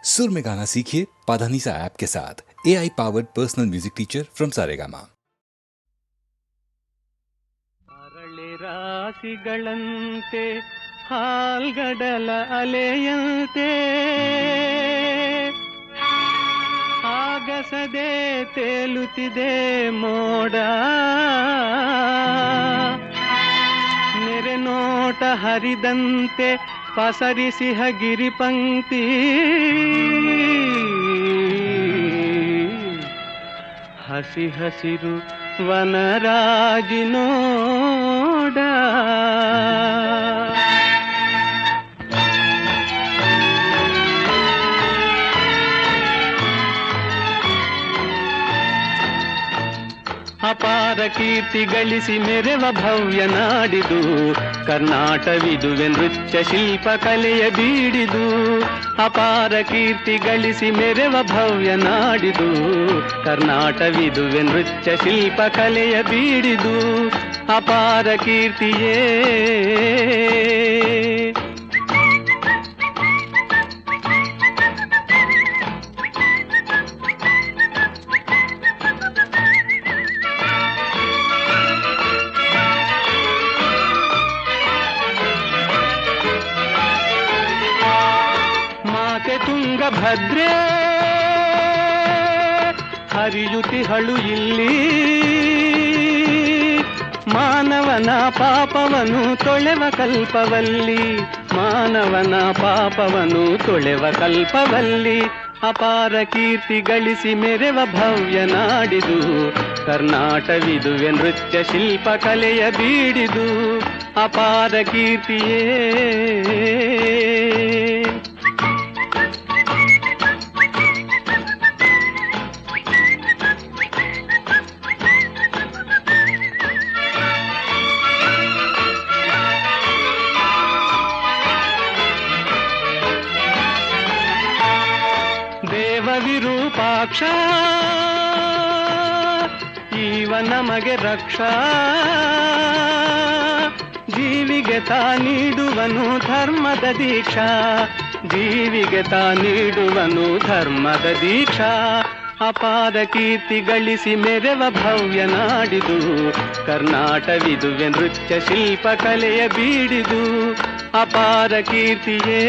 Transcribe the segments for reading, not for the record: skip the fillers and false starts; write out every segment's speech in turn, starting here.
सुर में गाना सीखिए पाधानीसा ऐप के साथ। AI powered personal music teacher from Saregama. ಅರಳೆ ರಾಶಿಗಳಂತೆ ಹಾಲ್ಗಡಲ ಅಲೆಯಂತೆ ಆಗಸದೆ ತೇಲುತ್ತಿದೆ ಮೋಡ, ನೆರೆ ನೋಟ ಹರಿದಂತೆ ಪಸರಿಸಿಹ ಗಿರಿಪಂಕ್ತಿ, ಹಸಿ ಹಸಿರು ವನರಾಜಿನೋಡ. ಅಪಾರ ಕೀರ್ತಿ ಗಳಿಸಿ ಮೆರೆವ ಭವ್ಯ ನಾಡಿದು ಕರ್ನಾಟವಿದುವೆ ನೃತ್ಯ ಶಿಲ್ಪ ಕಲೆಯ ಬೀಡಿದು. ಅಪಾರ ಕೀರ್ತಿ ಗಳಿಸಿ ಮೆರೆವ ಭವ್ಯ ನಾಡಿದು ಕರ್ನಾಟವಿದುವೆ ನೃತ್ಯ ಶಿಲ್ಪ ಕಲೆಯ ಬೀಡಿದು. ಅಪಾರ ಕೀರ್ತಿಯೇ ತುಂಗಭದ್ರೆ ಹರಿಯುತಿಹಳು ಇಲ್ಲಿ, ಮಾನವನ ಪಾಪವನು ತೊಳೆವ ಕಲ್ಪವಲ್ಲಿ, ಮಾನವನ ಪಾಪವನು ತೊಳೆವ ಕಲ್ಪವಲ್ಲಿ. ಅಪಾರ ಕೀರ್ತಿ ಗಳಿಸಿ ಮೆರೆವ ಭವ್ಯ ನಾಡಿದು ಕರ್ನಾಟವಿದುವೆ ನೃತ್ಯ ಶಿಲ್ಪ ಕಲೆಯ ಬೀಡಿದು. ಅಪಾರ ಕೀರ್ತಿಯೇ ವಿರೂಪಾಕ್ಷ ಈವ ನಮಗೆ ರಕ್ಷಾ, ಜೀವಿಗೆ ತಾ ನೀಡುವನು ಧರ್ಮದ ದೀಕ್ಷಾ, ಜೀವಿಗೆ ತಾ ನೀಡುವನು ಧರ್ಮದ ದೀಕ್ಷಾ. ಅಪಾರ ಕೀರ್ತಿ ಗಳಿಸಿ ಮೆರೆವ ಭವ್ಯ ನಾಡಿದು ಕರ್ನಾಟವಿದುವೆ ನೃತ್ಯ ಶಿಲ್ಪ ಕಲೆಯ ಬೀಡಿದು. ಅಪಾರ ಕೀರ್ತಿಯೇ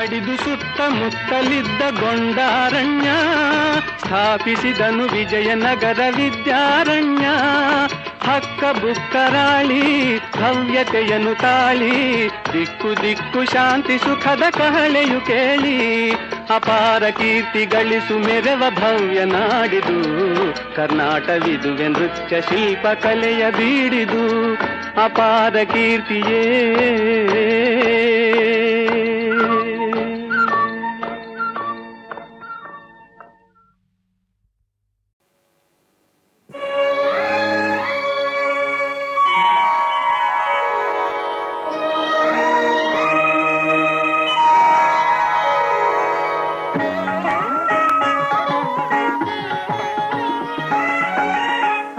ಕಡಿದು ಸುತ್ತಮುತ್ತಲಿದ್ದ ಗೊಂಡಾರಣ್ಯ ಸ್ಥಾಪಿಸಿದನು ವಿಜಯನಗರ ವಿದ್ಯಾರಣ್ಯ. ಹಕ್ಕ ಬುಕ್ಕರಾಳಿ ಭವ್ಯತೆಯನ್ನು ತಾಳಿ ದಿಕ್ಕು ದಿಕ್ಕು ಶಾಂತಿ ಸುಖದ ಕಹಳೆಯು ಕೇಳಿ. ಅಪಾರ ಕೀರ್ತಿ ಗಳಿಸು ಮೆರೆವ ಭವ್ಯ ನಾಡಿದು ಕರ್ನಾಟವಿದುವೆ ನೃತ್ಯ ಶಿಲ್ಪ ಕಲೆಯ ಬೀಡಿದು. ಅಪಾರ ಕೀರ್ತಿಯೇ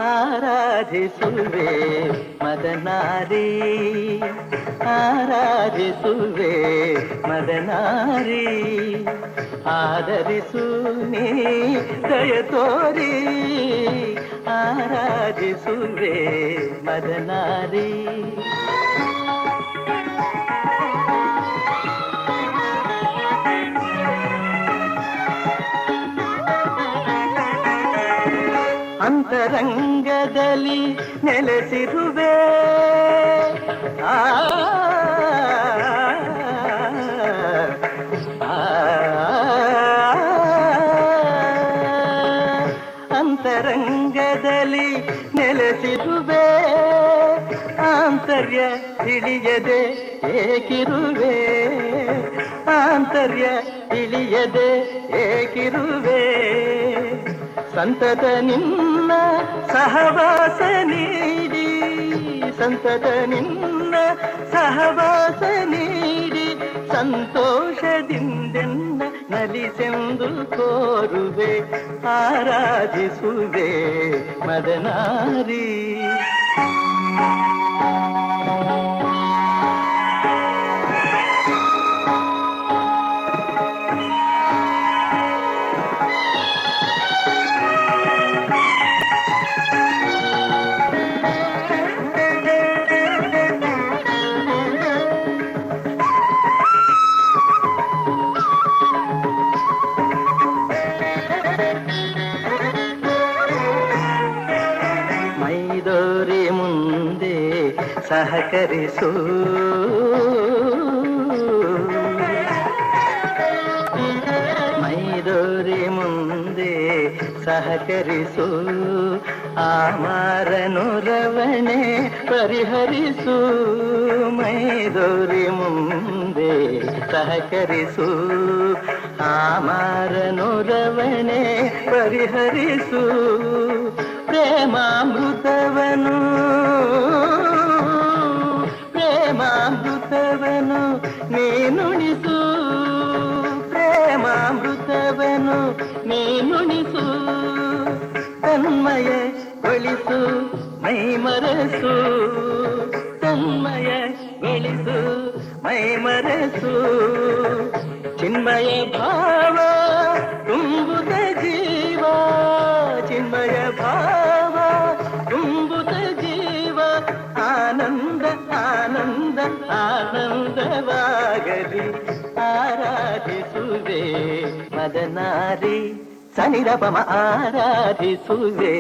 ಆರಾಧಿಸುವೆ ಮದನಾರಿ, ಆರಾಧಿಸುವೆ ಮದನಾರಿ, ಆದರಿಸು ನೀ ದಯ ತೋರಿ, ಆರಾಧಿಸುವೆ ಮದನಾರಿ. ಅಂತರಂಗದಲ್ಲಿ ನೆಲೆಸಿರುವೆ ಅಂತರಂಗದಲ್ಲಿ ನೆಲೆಸಿರುವೆ, ಆಂತರ್ಯ ತಿಳಿಯದೆ ಏಕಿರುವೆ, ಆಂತರ್ಯ ತಿಳಿಯದೆ ಏಕಿರುವೆ. ಸಂತತ ನಿನ್ನ ಸಹವಾಸ ನೀಡಿ, ಸಂತತ ನಿನ್ನ ಸಹವಾಸ ನೀಡಿ, ಸಂತೋಷದಿಂದೆನ್ನ ನಲಿಸೆಂದು ಕೋರುವೆ ಆರಾಧಿಸುವೆ ಮದನಾರಿ. ಮೈದೋರಿ ಮುಂದೆ ಸಹಕರಿಸು, ಮೈದೋರಿ ಮುಂದೆ ಸಹಕರಿಸು, ಆಮರನುರವಣೆ ಪರಿಹರಿಸು. ಮೈದೋರಿ ಮುಂದೆ ಸಹಕರಿಸು, ಆಮರನುರವಣೆ ಪರಿಹರಿಸು. ಪ್ರೇಮಾಮೃತವನು ಪ್ರೇಮಾಮೃತವನು ನೀನುಣಿಸು, ಪ್ರೇಮಾಮೃತವನು ನೀನುಣಿಸು. ತನ್ಮಯಗೊಳಿಸು ಮೈಮರೆಸು, ತನ್ಮಯಗೊಳಿಸು ಮೈಮರೆಸು. ಚಿನ್ಮಯ ಭಾವ ತುಂಬುತ್ತ ಜೀವ, ಚಿನ್ಮಯ ಭಾವ ತುಂಬುತ್ತ ಜೀವ. ಆನಂದ ಆನಂದ ಆನಂದವಾಗಲಿ ಆರಾಧಿಸುವೆ ಮದನಾರಿ. ಸನಿರಪಮ ಆರಾಧಿಸುವೆ.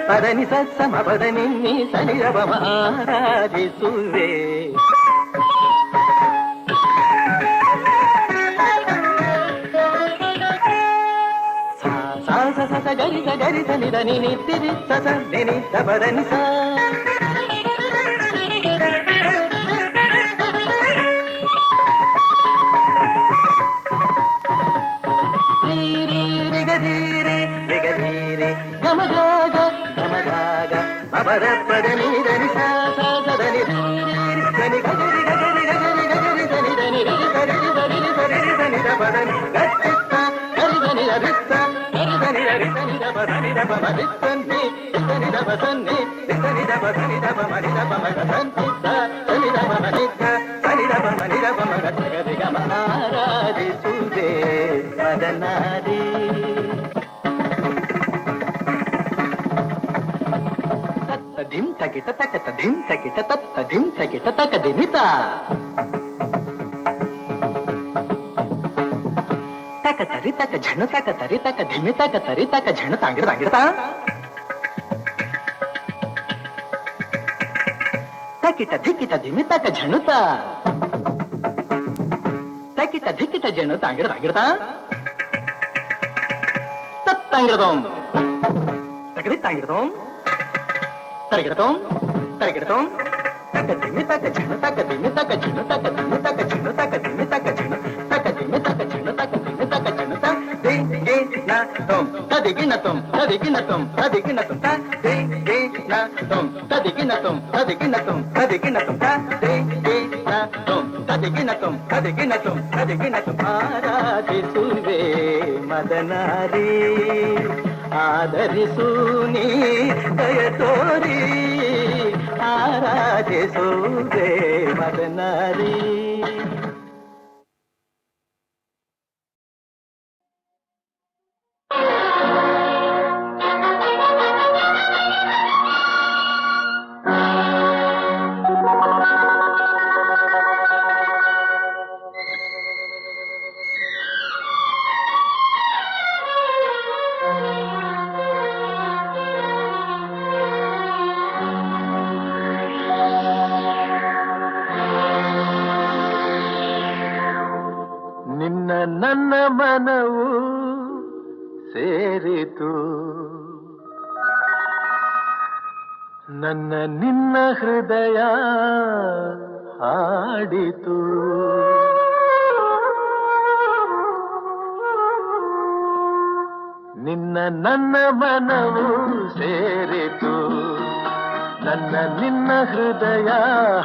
ಪದನಿ ಸಮ ಪದನಿ ಸನಿರಪಮ ಆರಾಧಿಸುವೆ. ಗರಿ ಗರಿ ಸನಿದ ನಿನಿ ತಿರಿ ಸಸ ನಿನಿ ಸಪದನಿ ಸ. ರಿಗಧೀರೆ ರಿಗಧೀರೆ ಗಮಗಾಗ ಗಮಗಾಗ ಅಪರ ಪದನಿ ಧನಿ ಸ ಸದನಿ ಧನಿ ಗರಿ ಗರಿ ಗರಿ ಗರಿ ಧನಿ ಧನಿ ರಿ ಸರಿ ಸರಿ ಸರಿ ಧನಿ ದ ಪದನಿ ಗಚ್ಚಿತ್ತ ಗರಿ ಧನಿ ರಿತ್ತ ಗರಿ ಧನಿ ರಿ ಧನಿ the ಪದನಿ the ಪಮ ರಿತ್ತನ್ನಿ Dhani the ಪದನಿ Dhani the ಪದನಿ the ಪಮ ರಿ ದ ಪಮ ಗಂತಿ ಸ ಧನಿ ದ ಪಮ ನಿತ್ತ ಧನಿ ದ ಪಮ ನಿ ದ ಪಮ ಗರಿ ಗರಿ ಗಮ ಆರಾಧಿಸುವೆ ಮದನಾರಿ. ಧಿಂ ತಗಿಟ ತಕತ ಧಿಂ ತಗಿಟ ತತ್ತ ಧಿಂ ತಗಿಟ ತಕ ದಿಮಿತ. ತಕ ತರಿ ತಕ ಝಣ ತಕ ತರಿ ತಕ ಧಿಮಿ ತಕ ತರಿ ತಕ ಝಣ ತಾಂಗಿಡ ತಾಂಗಿಡತ. ತಕಿಟ ಧಿಕಿಟ ಧಿಮಿ ತಕ ಝಣುತ, ತಕಿಟ ಧಿಕಿಟ ಝಣ ತಾಂಗಿಡ ತಾಂಗಿಡತ. ತತ್ತಂಗಿಡದೋಂ ತಗಡಿ ತಾಂಗಿಡದೋಂ ತರಗಿಡತೋಂ ತರಗಿಡತೋಂ. ತಕ ಧಿಮಿ ತಕ ಝಣ ತಕ ಧಿಮಿ ತಕ ಝಣ ತಕ ಧಿಮಿ ತಕ ಝಣ ತಕ ಧಿಮಿ ತಕ ಝಣ ತಕ ಧಿಮಿ ತಕ ಝಣ ತಕ ಧಿಮಿ ತಕ ಝಣ ತ ದಿ ಗೆ ನ ತೋಂ ತದಿಗಿನ ತೋಂ ತದಿಗಿನ ತೋಂ ತದಿಗಿನ ತೋಂ ತ ದಿ ಗೆ ನ ತೋಂ ತದಿಗಿನ ತೋಂ ತದಿಗಿನ ತೋಂ ತದಿಗಿನ ತೋಂ ತ ದಿ ಗೆ ನ ತೋಂ ತದಿಗಿನ ತೋಂ ತದಿಗಿನ ತೋಂ ತದಿಗಿನ ತೋಂ. ಆರಾಧಿಸುವೆ ಮದನಾರಿ, ಆದರಿಸು ನೀ ದಯ ತೋರಿ ಆರಾಧಿಸುವೆ ಮದನಾರಿ. ನನ್ನ ಮನವು ಸೇರಿತು, ನನ್ನ ನಿನ್ನ ಹೃದಯ ಹಾಡಿತು. ನಿನ್ನ ನನ್ನ ಮನವು ಸೇರಿತು, ನನ್ನ ನಿನ್ನ ಹೃದಯ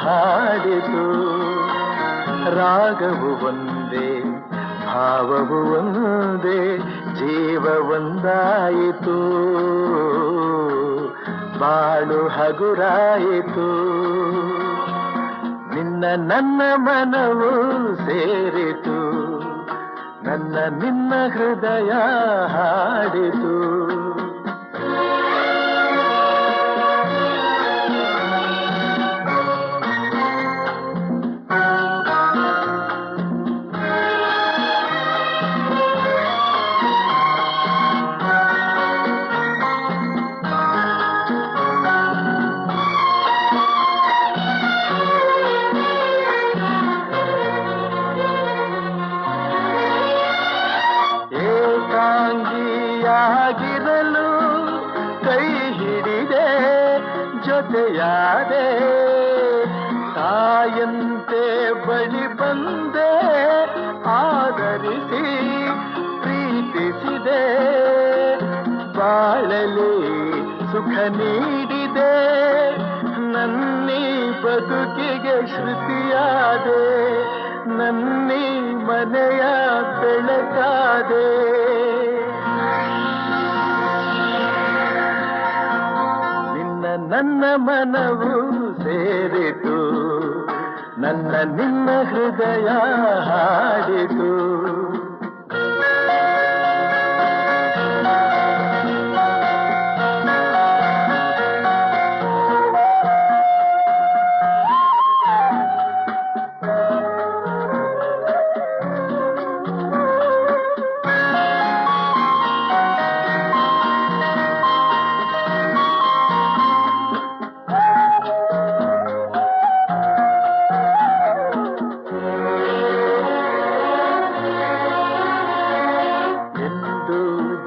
ಹಾಡಿತು. ರಾಗವು ಒಂದೇ ಭಾವವು ಒಂದೇ ಜೀವ ಒಂದಾಯಿತು ಬಾಳು ಹಗುರಾಯಿತು ನಿನ್ನ ನನ್ನ ಮನವು ಸೇರಿತು ನನ್ನ ನಿನ್ನ ಹೃದಯ ಹಾಡಿತು ಏಕಾಂಗಿಯಾಗಿರಲು ಕೈ ಹಿಡಿದೆ ಜೊತೆಯಾದೆ ತಾಯಂತೆ ಬಳಿ ಬಂದೆ ಆದರಿಸಿ ಪ್ರೀತಿಸಿದೆ ಬಾಳಲಿ ಸುಖ ನೀಡಿದೆ ನನ್ನೀ ಬದುಕಿಗೆ ಶ್ರುತಿಯಾದೆ ನನ್ನೀ ಮನೆಯ ಬೆಳಕಾದೆ ನಿನ್ನ ನನ್ನ ಮನವು ಸೇರಿತು ನನ್ನ ನಿನ್ನ ಹೃದಯ ಹಾಡಿತು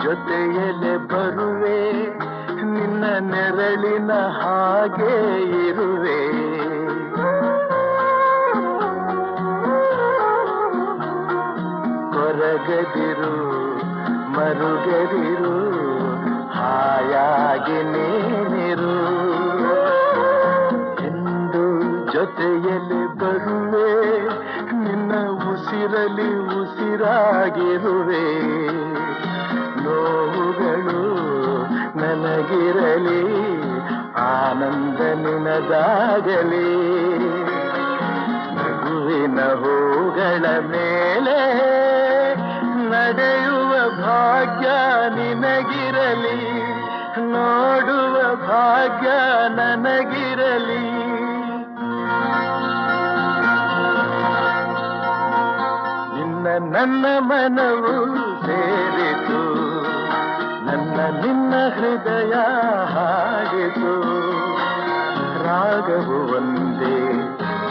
ಜೊತೆಯಲೆ ಬರುವೆ ನಿನ್ನ ನೆರಳಿನ ಹಾಗೆ ಇರುವೆ ಕೊರಗದಿರು ಮರುಗದಿರು ಹಾಯಾಗಿ ನೀನಿರು ಎಂದು ಜೊತೆಯಲೆ ಬರುವೆ ನಿನ್ನ ಉಸಿರಲಿ ಉಸಿರಾಗಿರುವೆ ನೋವುಗಳು ನನಗಿರಲಿ ಆನಂದ ನಿನದಾಗಲಿ ನಗುವಿನ ಹೂಗಳ ಮೇಲೆ ನಡೆಯುವ ಭಾಗ್ಯ ನಿನಗಿರಲಿ ನೋಡುವ ಭಾಗ್ಯ ನನಗಿರಲಿ ನಿನ್ನ ನನ್ನ ಮನವು ಸೇರಿತು ನನ್ನ ನಿನ್ನ ಹೃದಯ ಹಾಡಿತು ರಾಗವು ಒಂದೇ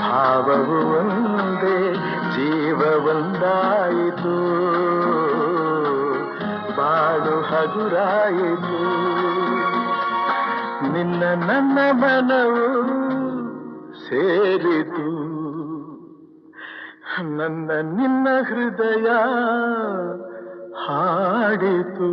ಭಾವವು ಒಂದೇ ಜೀವ ಒಂದಾಯಿತು ಬಾಳು ಹಗುರಾಯಿತು ನಿನ್ನ ನನ್ನ ಮನವು ಸೇರಿತು ನನ್ನ ನಿನ್ನ ಹೃದಯ ಹಾಡಿತು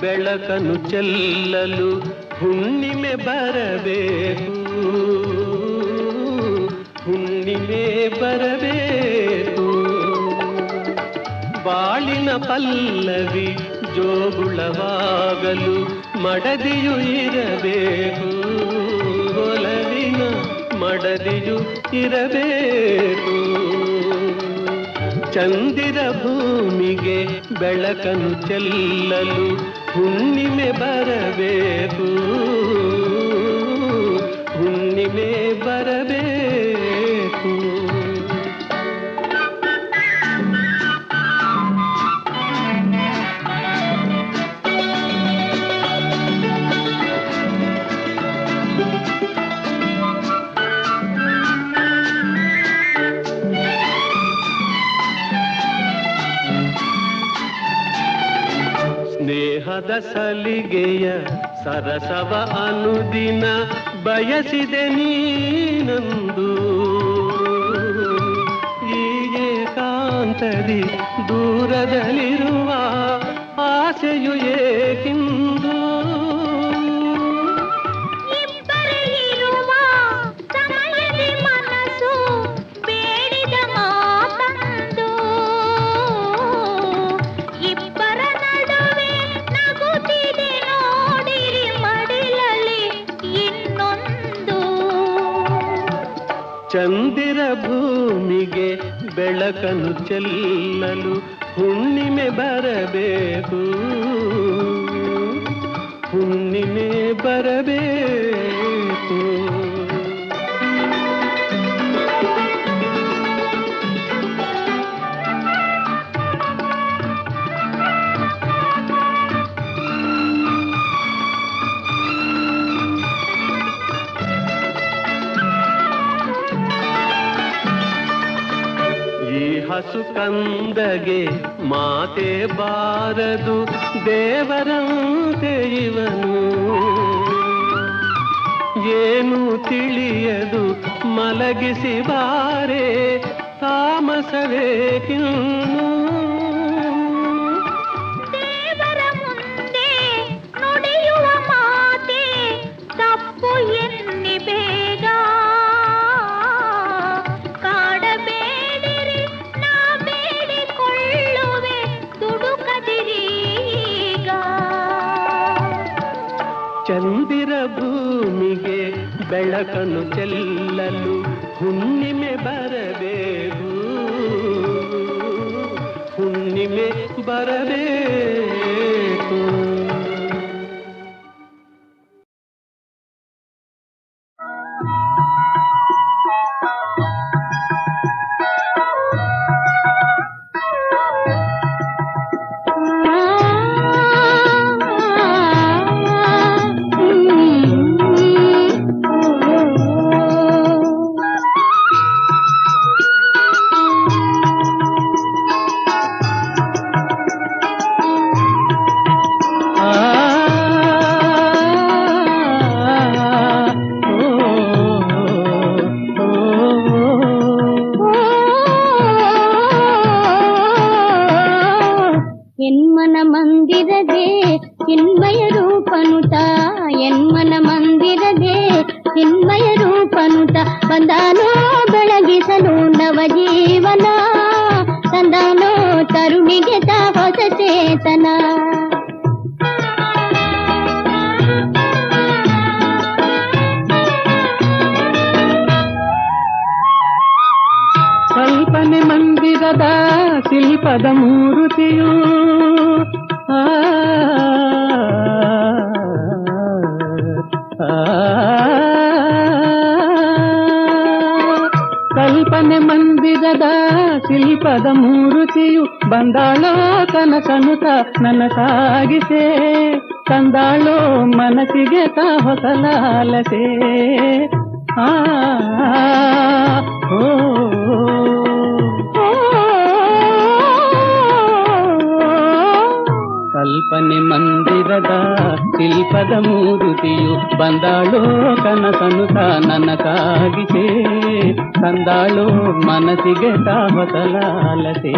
ಬೆಳಕನ್ನು ಚೆಲ್ಲಲು ಹುಣ್ಣಿಮೆ ಬರಬೇಕು, ಹುಣ್ಣಿಮೆ ಬರಬೇಕು. ಬಾಳಿನ ಪಲ್ಲವಿ ಜೋಗುಳವಾಗಲು ಮಡದಿಯು ಇರಬೇಕು, ಒಲವಿನ ಮಡದಿಯು ಇರಬೇಕು. ಚಂದಿರ ಭೂಮಿಗೆ ಬೆಳಕನ್ನು ಚೆಲ್ಲಲು ಹುಣ್ಣಿಮೆ ಬರಬೇಕು, ಹುಣ್ಣಿಮೆ ಬರಬೇಕು. ಸ್ನೇಹದ ಸಲಿಗೆಯ ಸರಸವ ಅನುದಿನ ಬಯಸಿದೆ ನೀನಂದು, ಈ ಏಕಾಂತದಿ ದೂರದಲ್ಲಿರುವ ಆಸೆಯು ಏಕಿಂದು. ಚಂದಿರ ಭೂಮಿಗೆ ಬೆಳಕನ್ನು ಚೆಲ್ಲಲು ಹುಣ್ಣಿಮೆ ಬರಬೇಕು, ಹುಣ್ಣಿಮೆ ಬರಬೇಕು. ಹಸು ಕಂದಗೆ ಮಾತೆ ಬಾರದು ದೇವರಂತೆ ಇವನು, ಏನು ತಿಳಿಯದು ಮಲಗಿಸಿ ಬಾರೆ ತಾಮಸವೇಕಿನ್ನು. ದೇವರ ಮುಂದೆ ನುಡಿಯುವ ಮಾತೆ ತಪ್ಪು ಎನ್ನಿ ಬೇಗ, ಚಂದಿರ ಭೂಮಿಗೆ ಬೆಳಕನ್ನು ಚೆಲ್ಲಲು ಹುಣ್ಣಿಮೆ ಬರಬೇಕು, ಹುಣ್ಣಿಮೆ ಬರಬೇಕು. ಎನ್ಮನ ಮಂದಿರದೆ ಚಿನ್ಮಯ ರೂಪನುತ, ಎನ್ಮನ ಮಂದಿರದೆ ಚಿನ್ಮಯ ರೂಪನುತ, ಬಂದಾನೋ ಬೆಳಗಿಸಲು ನವಜೀವನ, ತಂದಾನೋ ತರುಣಿಗೆ ತಾ ಹೊಸ ಚೇತನ. ಕಲ್ಪನೆ ಮಂದಿರದ ಶಿಲ್ಪದ ಮೂರುತಿಯು, ಕಲ್ಪನೆ ಮಂದಿರದ ಶಿಲ್ಪದ ಮೂರುತಿಯು, ಬಂದಾಳೋ ಕನಸನುತ ನನ್ನ ಸಾಗಿಸೆ, ತಂದಾಳೋ ಮನಸ್ಸಿಗೆ ತಾ ಹೊಸ ಲಾಲಸೆ. ಕಲ್ಪನೆ ಮಂದಿರದ ಶಿಲ್ಪದ ಮೂರುತಿಯು, ಬಂದಾಳೋ ಕನಸನುತ ನನ್ನ ಸಾಗಿಸೆ, ತಂದಾಳೋ ಮನಸ್ಸಿಗೆ ತಾ ಹೊಸ ಲಾಲಸೆ.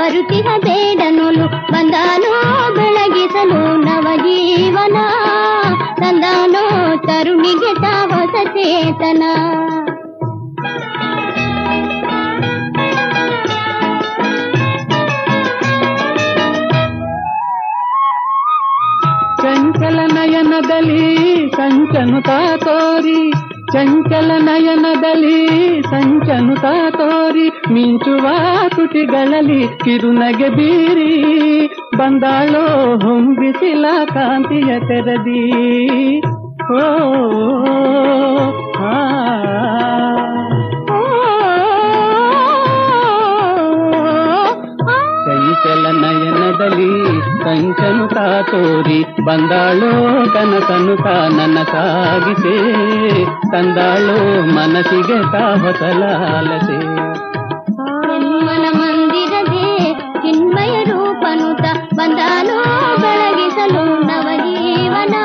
ಬರುತ್ತಿಹ ಬೇಡನೊಲು ಬಂದಾನೋ ಬೆಳಗಿಸಲು ನವಜೀವನ ತಂದಾನೋ ತರುಣಿಗೆ ತಾ ಹೊಸ ಚೇತನ. ಚಂಚಲ ನಯನದಲ್ಲಿ ಸಂಚನುತಾ ತೋರಿ, ಚಂಚಲ ನಯನದಲ್ಲಿ ಸಂಚನುತಾ ತೋರಿ, ಮಿಂಚುವ ತುಟಿಗಳಲ್ಲಿ ಕಿರುನಗೆ ಬೀರಿ ಬಂದಾಳೋ ಹೊಂಬಿಸಿಲ ಕಾಂತಿಯ ತೆರದಿ. ಓ ಚಂಚಲ ನಯನದಲ್ಲಿ ಸಂಚನುತಾ ತೋರಿ ಬಂದಾಳೋ ಕನಸನು ನನ್ನ ಸಾಗಿಸೆ, ತಂದಾಳೋ ಮನಸ್ಸಿಗೆ ತಾ ಹೊಸ ಲಾಲಸೆ. ಮನ ಮಂದಿರದೆ ಚಿನ್ಮಯ ರೂಪನುತ ಬಂದಾನೋ ಬೆಳಗಿಸಲು ನವಜೀವನ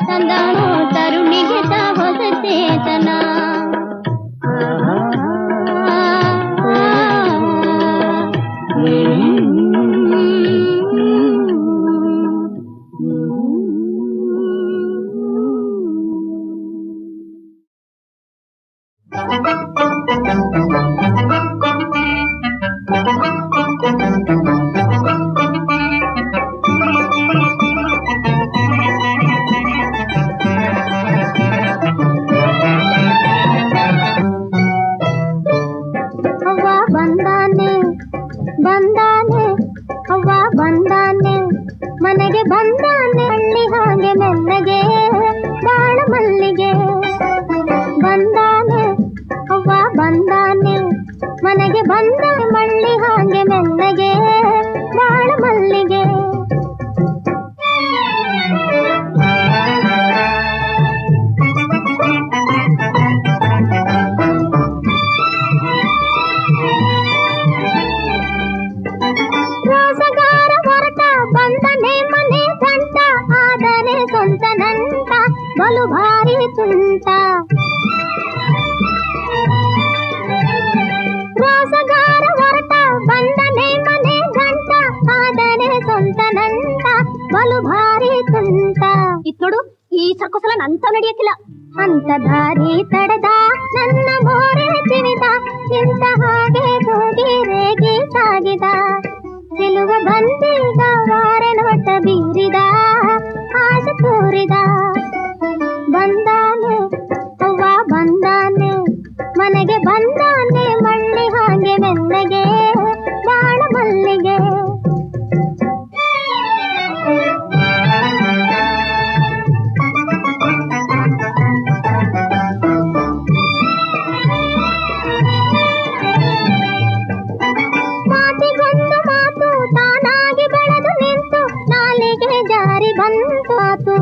ತಂದಾನೋ ತರುಣಿಗೆ ತಾ ಹೊಸ ಚೇತನ. ಬಂದಾನೆ ಅವ್ವ ಬಂದಾನೆ ಮನೆಗೆ ಬಂದಾನೆ ಹಳ್ಳಿ ಹಾಗೆ ಮೆಲ್ಲಗೆ ಬಾಳ ಮಲ್ಲಿಗೆ. ಬಂದಾನೆ ಅವ್ವ ಬಂದಾನೆ ಮನೆಗೆ ಬಂದಾನೆ ಮಳ್ಳಿ ಹಾಗೆ ಮೆಲ್ಲಗೆ ಬಾಳ ಮಲ್ಲಿಗೆ. ಸ್ವಂತನಂತ ಬಲು ಭಾರಿ ತುಂಟ ರಾಸಗಾರ ಹೊರಟ ಬಂದನೆ ಮನೆ ಗಂಟ ಆದರೆ ಸ್ವಂತನಂತ ಬಲು ಭಾರಿ ತುಂಟ. ಇತ್ತೋಡು ಈ ಸರ್ಕಸಲ ನಂತ ನಡೆಯಕ್ಕಿಲ್ಲ ಅಂತ ದಾರಿ ತಡೆದ ನನ್ನ ಮೋರೆ ತಿವಿದ ಇಂತ ಹಾಗೆ ಹೋಗಿ ರೇಗಿ ಸಾಗಿದ. ಸಿಲುವ ಬಂದೀಗ ವಾರೆ ನೋಟ ಬೀರಿದ ಆಶ ತೋರಿದ. ಬಂದಾನೆ ಅವ್ವ ಬಂದಾನೆ ಮನೆಗೆ ಬಂದಾನೆ ಮಳ್ಳಿ ಹಾಗೆ ಮೆಲ್ಲಗೆ ಬಾಳ ಮಲ್ಲಿಗೆ. ಮಾತಿಗೊಂದು ಮಾತು ತಾನಾಗಿ ಬೆಳೆದು ನಿಂತು ನಾಲಿಗೆ ಜಾರಿ ಬಂತು ಆತು.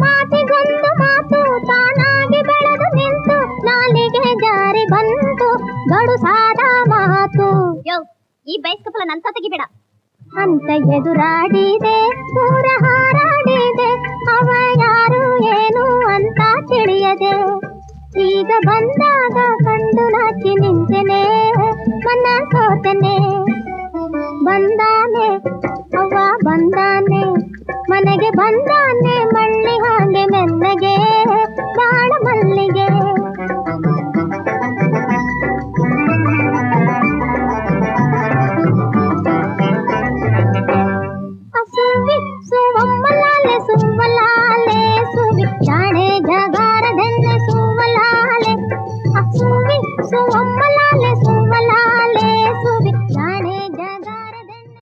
ಮಾತಿಗೊಂದು ಮಾತು ತಾನಾಗಿ ಬೆಳೆದು ನಿಂತು ನಾಲಿಗೆ ಜಾರಿ ಬಂತು ಗಡುಸಾದ ಮಾತು. ಈ ಬೈಸ್ಕಪ್ಪಲ ನಂತ ತೆಗಿಬೇಡ ಅಂತ ಎದುರಾಡಿದೆ ಪೂರ ಹಾರಾಡಿದೆ ಅವ ಯಾರು ಏನು ಅಂತ ತಿಳಿಯದೆ. ಈಗ ಬಂದಾಗ ಕಂಡು ನಾಚಿ ನಿಂತೆನೆ ಮನ ಸೋತನೆ. ಬಂದಾನೆ ಅವ್ವ ಬಂದಾನೆ ಮನೆಗೆ ಬಂದಾನೆ ಮಳ್ಳಿ ಹಾಗೆ ಮೆಲ್ಲಗೆ ಬಾಳ ಮಲ್ಲಿಗೆ. ಸುವಿ ಸುವಮ್ಮಲಾಲೆ ಸುವಲಾಲೆ ಸುವಿ ಜಾಣೆ ಜಗಾರದೆನ್ನೆ ಸುವಲಾಲೆ. ಸುವಿ ಸುವಮ್ಮಲಾಲೆ ಸುವಲಾಲೆ ಸುವಿ ಜಾಣೆ ಜಗಾರದೆನ್ನೆ.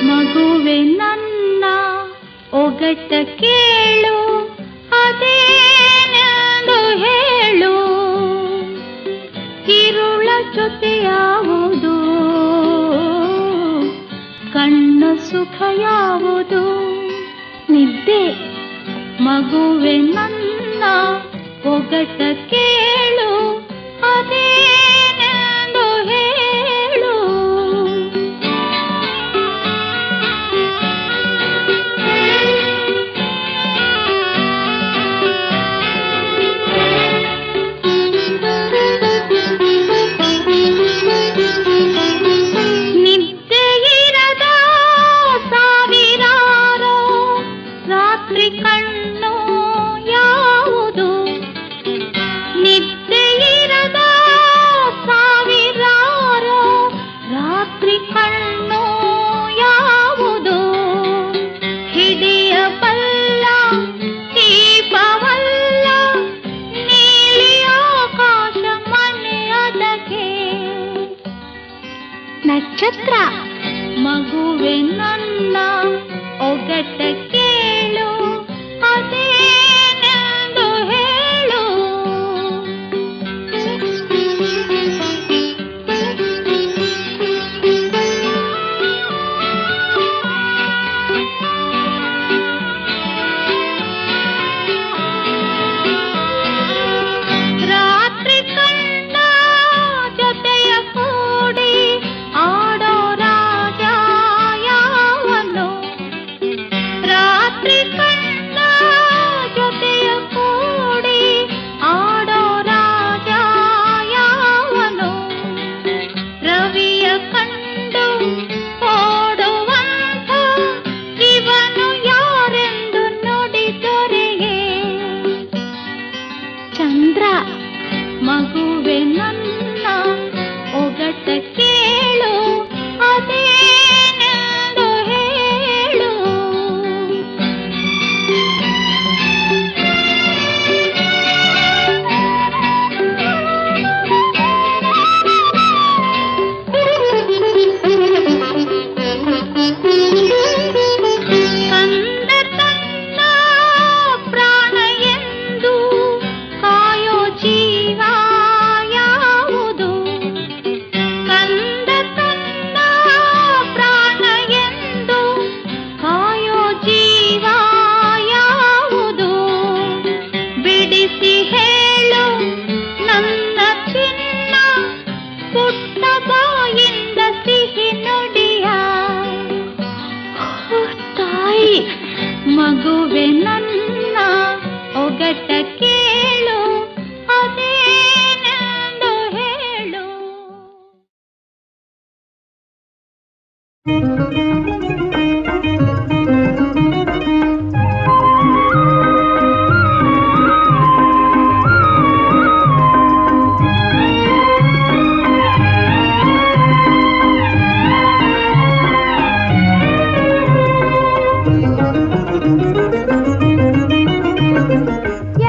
ಮಗುವೆ ನನ್ನ ಒಗಟ ಕೇಳು ಅದೇನೆಂದು ಹೇಳು. ಇರುಳ ಜೊತೆಯಾವುದು ಕಣ್ಣ ಸುಖ ಯಾವುದು ನಿದ್ದೆ. ಮಗುವೆ ನನ್ನ ಒಗಟ ಕೇಳು ಅದೇನೆಂದು ಹೇಳು. ರಾತ್ರಿ ಕಣ್ಣು ಯಾವುದು ಹಿಡಿಯಬಲ್ಲ ದೀಪವಲ್ಲ ನೀಲಿ ಆಕಾಶ ಮನೆಯದಕ್ಕೆ ನಕ್ಷತ್ರ ಮಗುವೆ ನನ್ನ ಒಗಟ ಕೇಳು ಅದೇನೆಂದು ಹೇಳು ರಾತ್ರಿ ಕಣ್ಣ ಜೊತೆಯ ಕೂಡಿ ಆಡೋ ರಾಜ ಯಾವನು ರಾತ್ರಿ ಕಣ್ಣ ಜೊತೆಯ ಕೂಡಿ ಆಡೋ ರಾಜ ಯಾವನು ರವಿಯ ಕಂಡು ಓಡುವಂಥ ಇವನು ಯಾರೆಂದು ನುಡಿದೊರೆಯೇ ಚಂದ್ರ ಮಗುವೆ ನನ್ನ ಒಗಟ ಕೇಳು ಅದೇನೆಂದು ಹೇಳು ಕಂದ ತನ್ನ ಪ್ರಾಣ ಎಂದು ಕಾಯೋ ಜೀವ ಯಾವುದು ಕಂದ ತನ್ನ ಪ್ರಾಣ ಎಂದು ಕಾಯೋ ಜೀವ ಯಾವುದು ಬಿಡಿಸಿ ಹೇಳು ನನ್ನ ಚಿನ್ನ ಪುಟ್ಟ ಬಾಯಿಂದ ಸಿಹಿ ನುಡಿಯ ತಾಯಿ ಮಗುವೆ ನನ್ನ ಒಗಟ ಕೇಳು ಅದೇನೆಂದು ಹೇಳು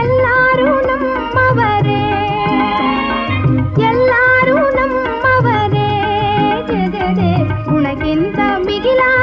ಎಲ್ಲಾರು ನಮ್ಮವರೇ ಎಲ್ಲಾರು ನಮ್ಮವರೇ ಜಗದೇ ಗುಣಕ್ಕಿಂತ ಮಿಗಿಲಾದವರೇ